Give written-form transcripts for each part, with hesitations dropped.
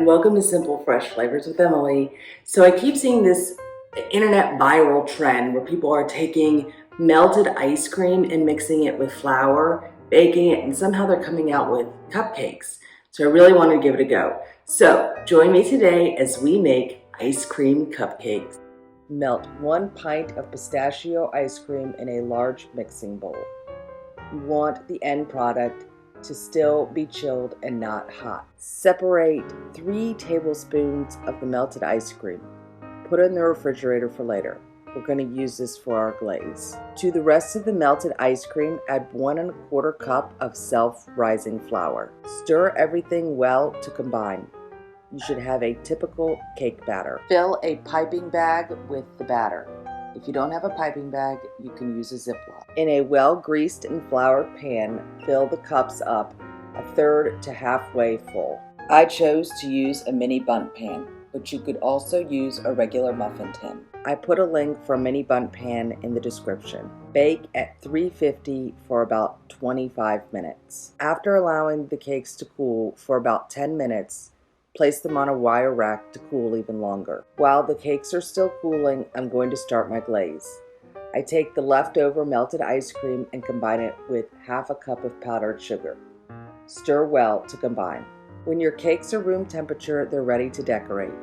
welcome to Simple Fresh Flavors with Emily. So I keep seeing this internet viral trend where people are taking melted ice cream and mixing it with flour, baking it, and somehow they're coming out with cupcakes. So I really wanted to give it a go. So join me today as we make ice cream cupcakes. Melt 1 pint of pistachio ice cream in a large mixing bowl. You want the end product to still be chilled and not hot. Separate 3 tablespoons of the melted ice cream. Put it in the refrigerator for later. We're going to use this for our glaze. To the rest of the melted ice cream, add 1 1/4 cup of self-rising flour. Stir everything well to combine. You should have a typical cake batter. Fill a piping bag with the batter. If you don't have a piping bag, you can use a Ziploc. In a well-greased and floured pan, fill the cups up 1/3 to halfway full. I chose to use a mini bundt pan, but you could also use a regular muffin tin. I put a link for a mini bundt pan in the description. Bake at 350 for about 25 minutes. After allowing the cakes to cool for about 10 minutes, place them on a wire rack to cool even longer. While the cakes are still cooling, I'm going to start my glaze. I take the leftover melted ice cream and combine it with 1/2 cup of powdered sugar. Stir well to combine. When your cakes are room temperature, they're ready to decorate.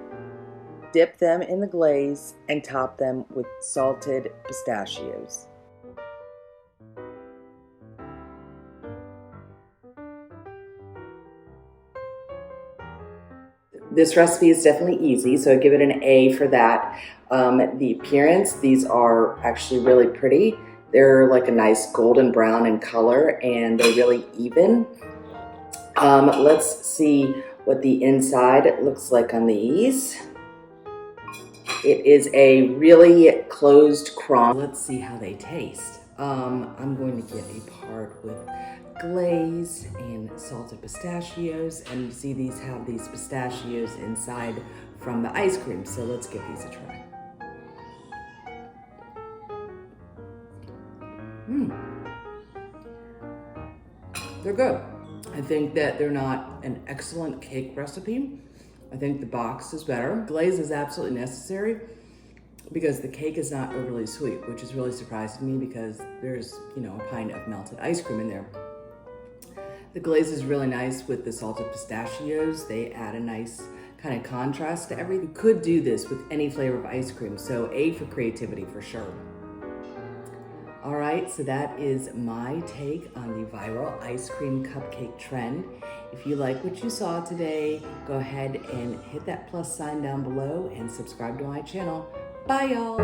Dip them in the glaze and top them with salted pistachios. This recipe is definitely easy, so I give it an A for that. The appearance, these are actually really pretty. They're like a nice golden brown in color and they're really even. Let's see what the inside looks like on these. It is a really closed crumb. Let's see how they taste. I'm going to get a part with glaze and salted pistachios, and you see these have these pistachios inside from the ice cream, so let's give these a try. They're good. I think that they're not an excellent cake recipe. I think the box is better. Glaze is absolutely necessary because the cake is not overly sweet, which is really surprising to me because there's, a pint of melted ice cream in there. The glaze is really nice with the salted pistachios. They add a nice kind of contrast to everything. You could do this with any flavor of ice cream, so A for creativity for sure. All right, so that is my take on the viral ice cream cupcake trend. If you like what you saw today, go ahead and hit that plus sign down below and subscribe to my channel. Bye, y'all.